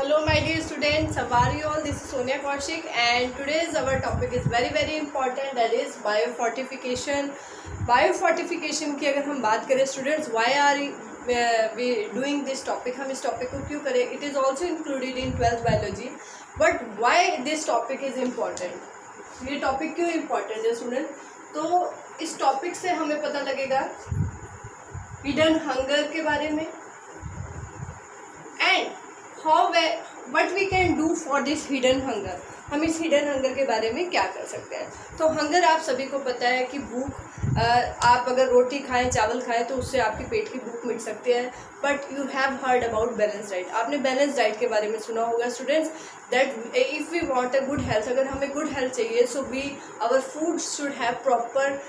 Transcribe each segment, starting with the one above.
Hello my dear students, how are you all? This is Sonia Kaushik and today's our topic is very important, that is biofortification. Biofortification की अगर हम बात करें students, why are we doing this topic? हम इस topic को क्यों करें? It is also included in 12th biology, but why this topic is important? ये topic क्यों important है students? तो इस topic से हमें पता लगेगा hidden hunger के बारे में and what we can do for this hidden hunger. हम इस हिडन हंगर के बारे में क्या कर सकते हैं. तो हंगर आप सभी को पता है कि भूख, आप अगर रोटी खाएं, चावल खाएं तो उससे आपकी पेट की भूख मिट सकती है. But you have heard about balance diet. आपने बैलेंस डाइट के बारे में सुना होगा students, that if we want a good health, अगर हमें गुड हेल्थ चाहिए so we our food should have proper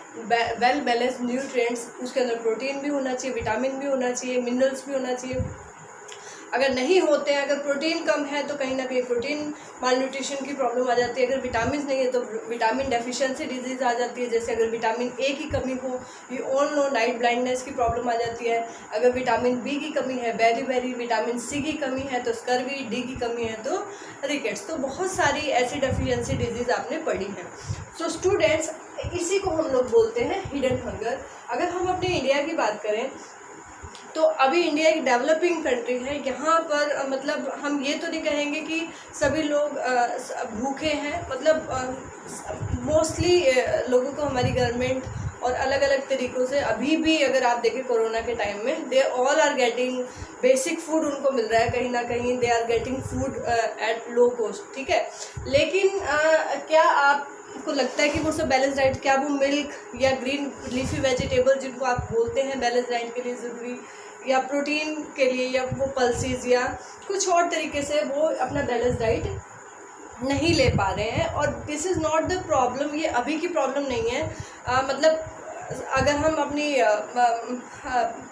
well balance nutrients. उसके अंदर प्रोटीन भी होना चाहिए, विटामिन भी होना चाहिए, मिनरल्स भी होना चाहिए. अगर नहीं होते हैं, अगर प्रोटीन कम है तो कहीं ना कहीं प्रोटीन मालन्यूट्रिशन की प्रॉब्लम आ जाती है. अगर विटामिन नहीं है तो विटामिन डेफिशिएंसी डिजीज़ आ जाती है. जैसे अगर विटामिन ए की कमी हो, you all know, night blindness की प्रॉब्लम आ जाती है. अगर विटामिन बी की कमी है, बेरी विटामिन सी की कमी है तो स्कर्वी, डी की कमी है तो रिकेट्स. तो बहुत सारी ऐसी डेफिशिएंसी डिजीज़ आपने पढ़ी है. सो स्टूडेंट्स, इसी को हम लोग बोलते हैं हिडन हंगर. अगर हम अपने इंडिया की बात करें तो अभी इंडिया एक डेवलपिंग कंट्री है. यहाँ पर मतलब हम ये तो नहीं कहेंगे कि सभी लोग भूखे हैं. मतलब मोस्टली लोगों को हमारी गवर्नमेंट और अलग अलग तरीक़ों से, अभी भी अगर आप देखें कोरोना के टाइम में, they all are getting basic food. उनको मिल रहा है कहीं ना कहीं, they are getting food at low cost. ठीक है, लेकिन क्या आपको लगता है कि वो सब बैलेंस डाइट, क्या वो मिल्क या ग्रीन लीफी वेजिटेबल जिनको आप बोलते हैं बैलेंस डाइट के लिए ज़रूरी, या प्रोटीन के लिए, या वो पल्सेस या कुछ और तरीके से वो अपना बैलेंस डाइट नहीं ले पा रहे हैं. और this is not the problem, ये अभी की प्रॉब्लम नहीं है. मतलब अगर हम अपनी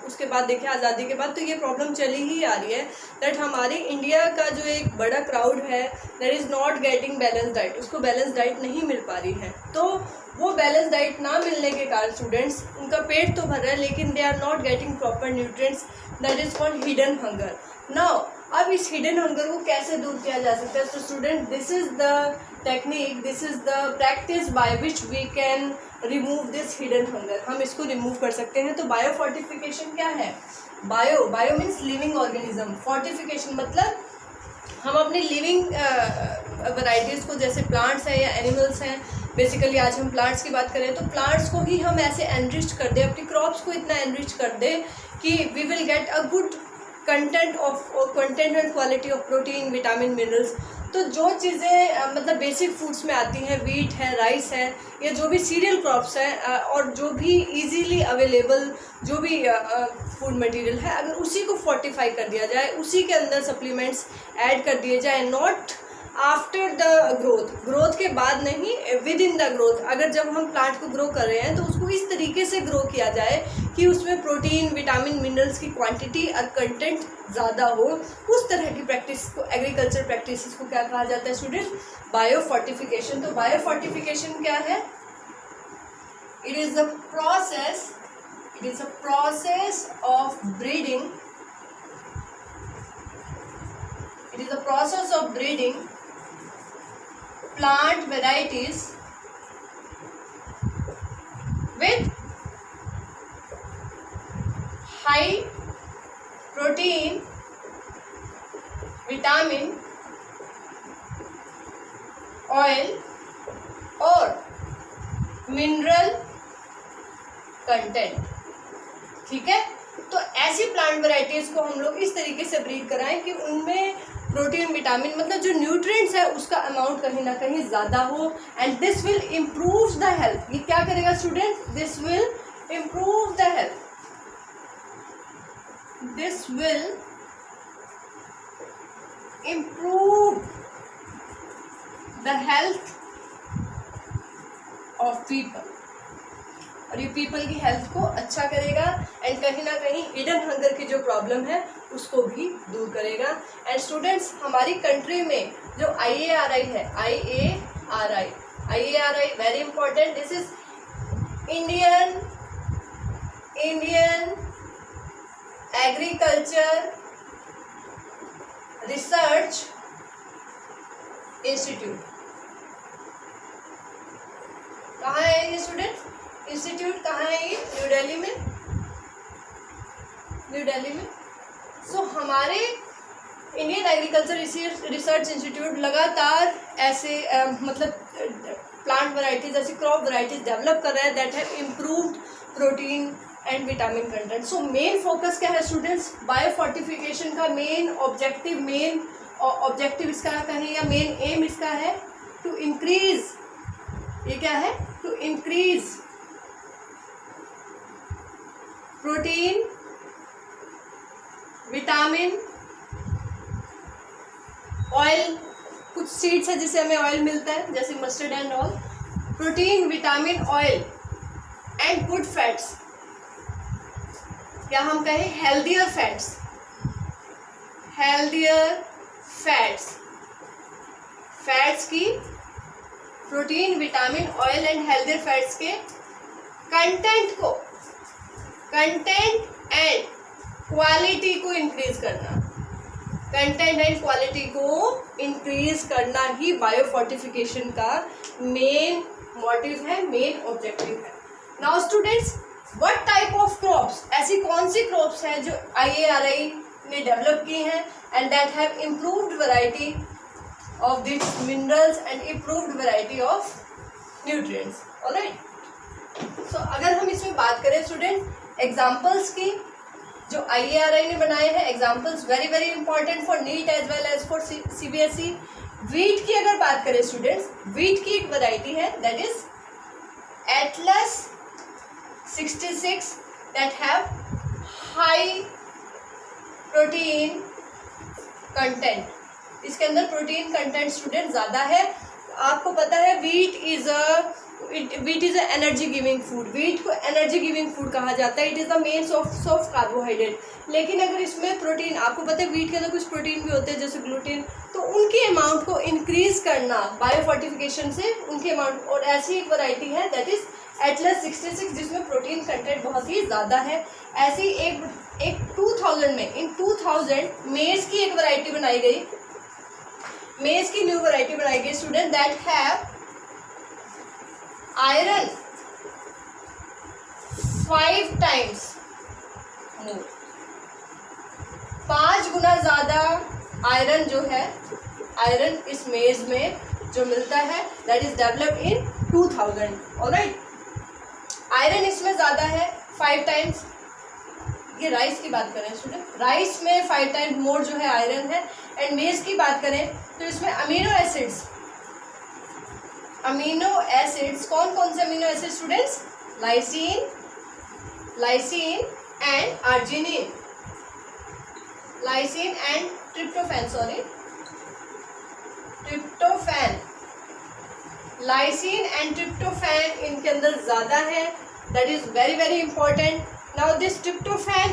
उसके बाद देखें, आज़ादी के बाद, तो ये प्रॉब्लम चली ही आ रही है दैट हमारी इंडिया का जो एक बड़ा क्राउड है that is not getting balance diet. उसको बैलेंस डाइट नहीं मिल पा रही है. तो वो बैलेंस डाइट ना मिलने के कारण स्टूडेंट्स, उनका पेट तो भर रहा है लेकिन they are not getting proper nutrients. That is called hidden hunger. Now अब इस हिडन हंगर को कैसे दूर किया जा सकता है? तो student, this is the technique, this is the practice by which we can remove this hidden hunger. हम इसको रिमूव कर सकते हैं. तो बायो फोर्टिफिकेशन क्या है? Bio means living organism. Fortification मतलब हम अपनी लिविंग वैराइटीज़ को, जैसे प्लांट्स हैं या एनिमल्स हैं, बेसिकली आज हम प्लांट्स की बात करें तो प्लांट्स को ही हम ऐसे एनरिच कर दें, अपनी क्रॉप्स को इतना एनरिच कर दें कि we will get a good content and quality of protein, vitamin, minerals. तो जो चीज़ें मतलब बेसिक फूड्स में आती हैं, वीट है, राइस है, या जो भी सीरियल क्रॉप्स हैं, और जो भी इजीली अवेलेबल जो भी फूड मटेरियल है, अगर उसी को फोर्टिफाई कर दिया जाए, उसी के अंदर सप्लीमेंट्स ऐड कर दिए जाए, नॉट आफ्टर द ग्रोथ के बाद नहीं, विद इन द ग्रोथ. अगर जब हम प्लांट को ग्रो कर रहे हैं तो उसको इस तरीके से ग्रो किया जाए कि उसमें प्रोटीन, विटामिन, मिनरल्स की क्वांटिटी और कंटेंट ज़्यादा हो. उस तरह की प्रैक्टिस को, एग्रीकल्चर प्रैक्टिस को क्या कहा जाता है स्टूडेंट? Bio fortification. तो बायो फोर्टिफिकेशन क्या है? It is a process of breeding. It is a process of breeding plant varieties with high protein, vitamin, oil or mineral content. ठीक है, तो ऐसी प्लांट वैराइटीज़ को हम लोग इस तरीके से ब्रीड कराएं कि उनमें प्रोटीन, विटामिन, मतलब जो न्यूट्रिएंट्स है उसका अमाउंट कहीं ना कहीं ज़्यादा हो. And this will improve the health. ये क्या करेगा student? This will improve the health. This will improve the health of people. और ये पीपल की हेल्थ को अच्छा करेगा एंड कहीं ना कहीं हिडन हंगर की जो प्रॉब्लम है उसको भी दूर करेगा. एंड स्टूडेंट्स, हमारी कंट्री में जो IARI है, IARI very important. This is Indian agriculture research institute. कहाँ है ये स्टूडेंट? इंस्टीट्यूट कहाँ है ये? न्यू दिल्ली में, न्यू दिल्ली में। सो हमारे इंडियन एग्रीकल्चर रिसर्च इंस्टीट्यूट लगातार ऐसे मतलब प्लांट वैरायटीज, ऐसी क्रॉप वैरायटीज डेवलप कर रहा है that have improved protein and vitamin content. So main focus क्या है स्टूडेंट्स? बायो फोर्टिफिकेशन का मेन ऑब्जेक्टिव इसका कहें या मेन एम इसका है टू इंक्रीज, ये क्या है? To increase protein, vitamin, oil, कुछ सीड्स है जिससे हमें ऑयल मिलता है जैसे mustard and all, protein, vitamin, oil and good fats, या हम कहें healthier fats, healthier fats, fats की, protein, vitamin, oil and healthier fats के कंटेंट एंड क्वालिटी को इंक्रीज करना, कंटेंट एंड क्वालिटी को इंक्रीज करना ही बायो फोर्टिफिकेशन का मेन मोटिव है, मेन ऑब्जेक्टिव है। Now students, what type of crops, ऐसी कौन सी क्रॉप्स हैं जो IARI ने डेवलप की हैं and that have improved variety of this minerals and improved variety of nutrients. Alright, so अगर हम इसमें बात करें स्टूडेंट एग्जांपल्स की जो IARI ने बनाए हैं, examples very very important for NEET as well as for CBSE। Wheat की अगर बात करें स्टूडेंट्स, वीट की एक वैरायटी है that is Atlas 66 that have high protein content. इसके अंदर प्रोटीन कंटेंट स्टूडेंट ज़्यादा है। आपको पता है wheat is a energy giving food, wheat को एनर्जी गिविंग फूड कहा जाता है। It is the main source of carbohydrate. लेकिन अगर इसमें प्रोटीन, आपको पता है वीट के अंदर कुछ प्रोटीन भी होते हैं जैसे ग्लूटेन, तो उनकी अमाउंट को इंक्रीज करना बायो फोर्टिफिकेशन से उनकी अमाउंट। और ऐसी एक वैरायटी है दैट इज एटलस 66 जिसमें प्रोटीन कंटेंट बहुत ही ज़्यादा है। ऐसी एक 2000 में, इन 2000 मेज की एक वैरायटी बनाई गई, मेज की न्यू वैरायटी बनाई गई student that have iron 5 times मोर, 5 गुना ज़्यादा आयरन जो है, आयरन इस मेज में जो मिलता है that is developed in 2000। Alright, iron इसमें ज़्यादा है 5 times। ये राइस की बात करें स्टूडेंट, राइस में 5 times मोर जो है आयरन है। एंड मेज की बात करें तो इसमें अमीनो एसिड्स, कौन कौन से amino acid students? Lysine and arginine, lysine and tryptophan, tryptophan, lysine and tryptophan इनके अंदर ज़्यादा है। That is very very important. Now this tryptophan,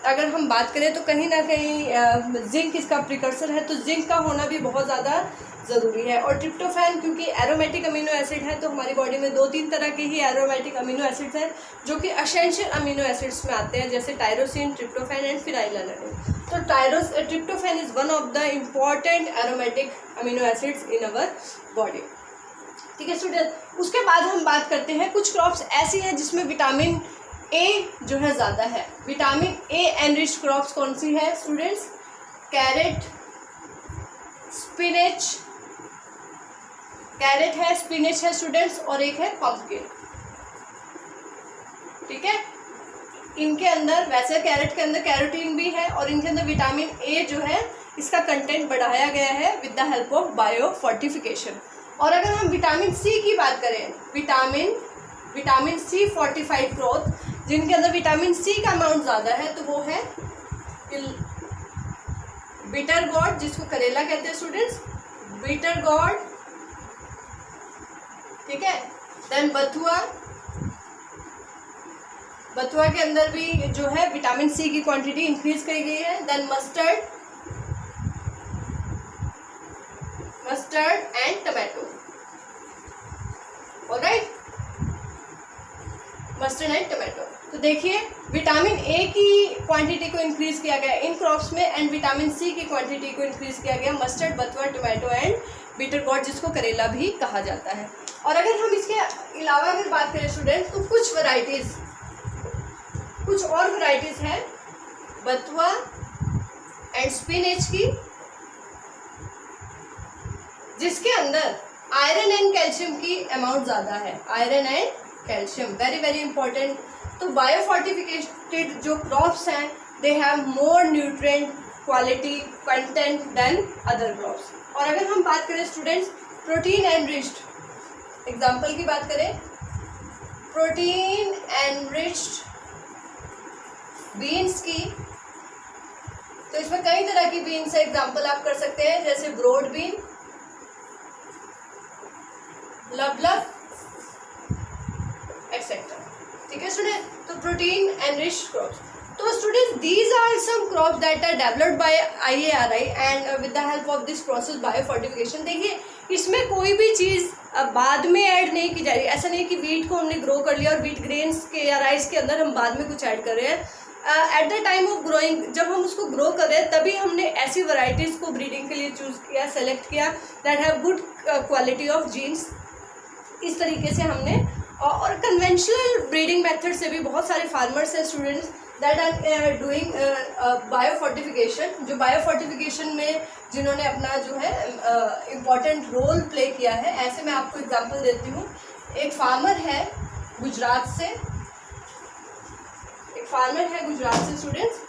अगर हम बात करें तो कहीं ना कहीं जिंक इसका प्रिकर्सर है, तो जिंक का होना भी बहुत ज़्यादा ज़रूरी है। और ट्रिप्टोफैन क्योंकि एरोमेटिक अमीनो एसिड है तो हमारी बॉडी में 2-3 तरह के ही एरोमेटिक अमीनो एसिड्स हैं जो कि एसेंशियल अमीनो एसिड्स में आते हैं जैसे टायरोसिन, ट्रिप्टोफैन एंड फिनाइलएलानाइन। तो tryptophan is one of the important aromatic amino acids in our body. ठीक है स्टूडेंट, उसके बाद हम बात करते हैं कुछ क्रॉप्स ऐसी हैं जिसमें विटामिन ए जो है ज़्यादा है। विटामिन ए एनरिच क्रॉप्स कौन सी है स्टूडेंट्स? कैरेट, स्पिनच, कैरेट है, स्पिनच है स्टूडेंट्स, और एक है पंपकिन। ठीक है, इनके अंदर, वैसे कैरेट के अंदर कैरोटीन भी है और इनके अंदर विटामिन ए जो है इसका कंटेंट बढ़ाया गया है with the help of bio fortification. और अगर हम विटामिन सी की बात करें, विटामिन सी फोर्टिफाइड क्लॉथ जिनके अंदर विटामिन सी का अमाउंट ज़्यादा है तो वो है बिटर गॉर्ड, जिसको करेला कहते हैं स्टूडेंट्स, बिटर गॉर्ड। ठीक है, देन बथुआ, बथुआ के अंदर भी जो है विटामिन सी की क्वांटिटी इंक्रीज करी गई है। Then mustard and tomato. Alright, mustard and tomato. तो देखिए विटामिन ए की क्वांटिटी को इंक्रीज किया गया इन क्रॉप्स में एंड विटामिन सी की क्वांटिटी को इंक्रीज किया गया मस्टर्ड, बथुआ, टोमेटो एंड बीटर गॉड, जिसको करेला भी कहा जाता है। और अगर हम इसके अलावा अगर बात करें स्टूडेंट, तो कुछ और वैरायटीज हैं बथुआ एंड स्पिनच की, जिसके अंदर आयरन एंड कैल्शियम की अमाउंट ज़्यादा है। Iron and calcium very very important. तो बायोफोर्टिफिकेटेड जो क्रॉप्स हैं they have more nutrient quality content than other crops. और अगर हम बात करें स्टूडेंट्स प्रोटीन एनरिच्ड, एग्जाम्पल की बात करें प्रोटीन एनरिच्ड बीन्स की, तो इसमें कई तरह की बीन्स है। एग्जाम्पल आप कर सकते हैं जैसे ब्रोड बीन, लबलब एक्सेट्रा। ठीक है स्टूडेंट, तो प्रोटीन एनरिच्ड क्रॉप्स। तो students these are some crops that are developed by IARI and with the help of this process biofortification. देखिए इसमें कोई भी चीज़ बाद में ऐड नहीं की जा रही। ऐसा नहीं कि वीट को हमने ग्रो कर लिया और वीट ग्रेन्स के या राइस के अंदर हम बाद में कुछ ऐड कर रहे हैं। At the time of growing, जब हम उसको ग्रो कर रहे हैं तभी हमने ऐसी वैरायटीज़ को ब्रीडिंग के लिए चूज़ किया, सेलेक्ट किया that have good quality of genes. इस तरीके से हमने और कन्वेंशनल ब्रीडिंग मेथड से भी बहुत सारे फार्मर्स हैं students that are doing biofortification, जो बायोफोर्टिफिकेशन में जिन्होंने अपना जो है इम्पॉर्टेंट रोल प्ले किया है। ऐसे मैं आपको एग्जांपल देती हूँ। एक फार्मर है गुजरात से, स्टूडेंट्स,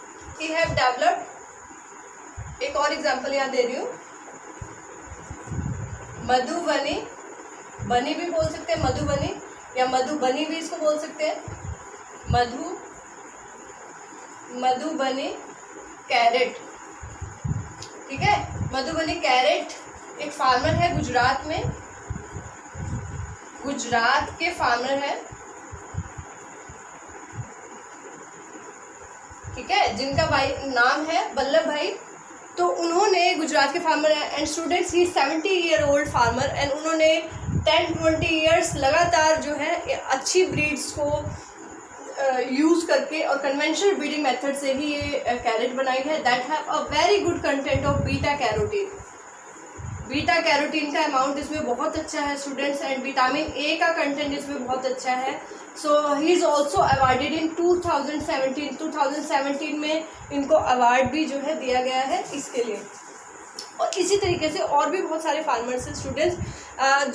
ही हैव डेवलप्ड। एक और एग्जांपल यहाँ दे रही हूँ, मधुबनी, बनी भी बोल सकते हैं मधुबनी, या मधुबनी भी इसको बोल सकते हैं, मधुबनी कैरेट। ठीक है, मधुबनी कैरेट एक फार्मर है गुजरात में, गुजरात के फार्मर है। ठीक है, जिनका भाई नाम है वल्लभ भाई। तो उन्होंने गुजरात के फार्मर है and students he 70-year-old farmer and उन्होंने 10-20 years लगातार जो है अच्छी ब्रीड्स को यूज़ करके और कन्वेंशनल ब्रीडिंग मेथड से ही ये कैरेट बनाई है that have a very good content of beta carotene. Beta carotene का अमाउंट इसमें बहुत अच्छा है स्टूडेंट्स एंड विटामिन ए का कंटेंट इसमें बहुत अच्छा है। सो ही इज़ ऑल्सो अवार्डेड इन 2017 में इनको अवार्ड भी जो है दिया गया है इसके लिए। और इसी तरीके से और भी बहुत सारे फार्मर्स हैं स्टूडेंट्स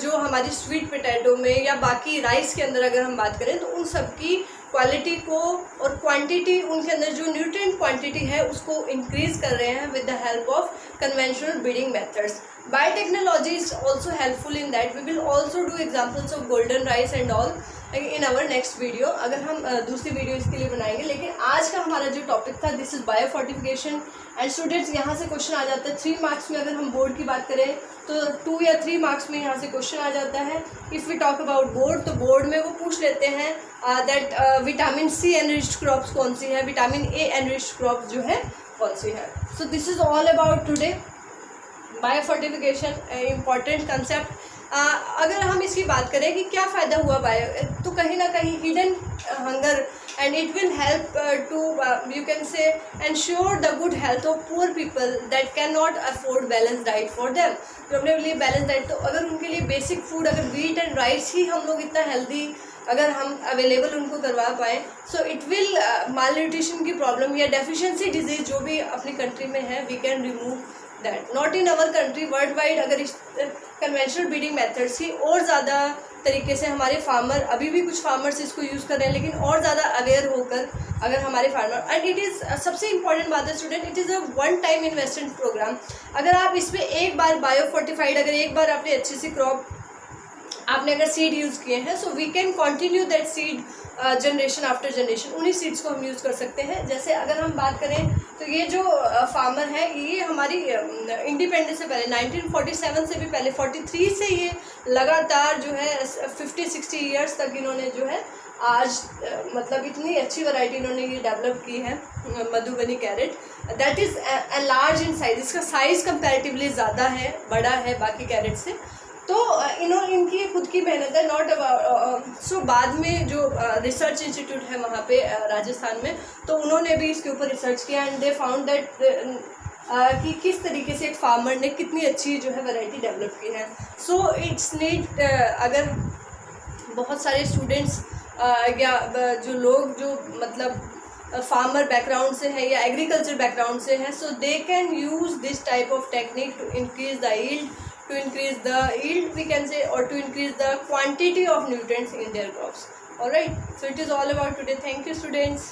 जो हमारी स्वीट पोटैटो में या बाकी राइस के अंदर अगर हम बात करें तो उन सब की क्वालिटी को और क्वांटिटी, उनके अंदर जो न्यूट्रिएंट क्वांटिटी है उसको इंक्रीज कर रहे हैं with the help of conventional breeding methods. Biotechnology is also helpful in that. We will also do examples of golden rice and all in our next video, अगर हम दूसरी वीडियो इसके लिए बनाएंगे। लेकिन आज का हमारा जो टॉपिक था this is biofortification and students यहाँ से क्वेश्चन आ जाता है 3 मार्क्स में। अगर हम बोर्ड की बात करें तो 2 या 3 मार्क्स में यहाँ से क्वेश्चन आ जाता है। If we talk about board, तो बोर्ड में वो पूछ लेते हैं that vitamin C enriched crops कौन सी है, विटामिन ए एनरिच्ड क्रॉप्स जो है कौन सी है। So this is all about today biofortification, important concept. अगर हम इसकी बात करें कि क्या फ़ायदा हुआ बायो, तो कहीं ना कहीं hidden hunger and it will help to you can say ensure the good health of poor people that can not afford balance diet for them. जो अपने लिए बैलेंस डाइट, तो अगर उनके लिए बेसिक फूड अगर वीट एंड राइस ही हम लोग इतना हेल्दी अगर हम अवेलेबल उनको करवा पाएँ, so it will malnutrition की प्रॉब्लम या डेफिशिएंसी डिजीज़ जो भी अपनी कंट्री में है we can remove that. Not in our country, worldwide अगर इस कन्वेंशनल ब्रीडिंग मेथड्स ही और ज़्यादा तरीके से हमारे फार्मर, अभी भी कुछ फार्मर्स इसको यूज़ कर रहे हैं लेकिन और ज़्यादा अवेयर होकर अगर हमारे फार्मर, एंड इट इज़ सबसे इंपॉर्टेंट बात है student, it is a one time investment programme. अगर आप इसमें एक बार बायोफोर्टिफाइड, अगर एक बार आपने अच्छी सी क्रॉप आपने अगर सीड यूज़ किए हैं, so we can continue that seed generation after generation, उन्हीं सीड्स को हम यूज़ कर सकते हैं। जैसे अगर हम बात करें तो ये जो फार्मर है ये हमारी इंडिपेंडेंस से पहले 1947 से भी पहले 43 से ये लगातार जो है 50-60 ईयर्स तक इन्होंने जो है आज मतलब इतनी अच्छी वैरायटी इन्होंने ये डेवलप की है Madhubani carrot that is large in size. इसका साइज़ कंपैरेटिवली ज़्यादा है, बड़ा है बाकी कैरेट से। तो इनकी खुद की मेहनत है, नॉट अबाउट सो बाद में जो रिसर्च इंस्टीट्यूट है वहाँ पे राजस्थान में, तो उन्होंने भी इसके ऊपर रिसर्च किया एंड दे फाउंड दैट कि किस तरीके से एक फार्मर ने कितनी अच्छी जो है वैरायटी डेवलप की है। सो इट्स नीड अगर बहुत सारे स्टूडेंट्स या जो लोग जो मतलब फार्मर बैकग्राउंड से है या एग्रीकल्चर बैकग्राउंड से है, so they can use this type of technique to increase the yield we can say, or to increase the quantity of nutrients in their crops. All right, so it is all about today. Thank you, students.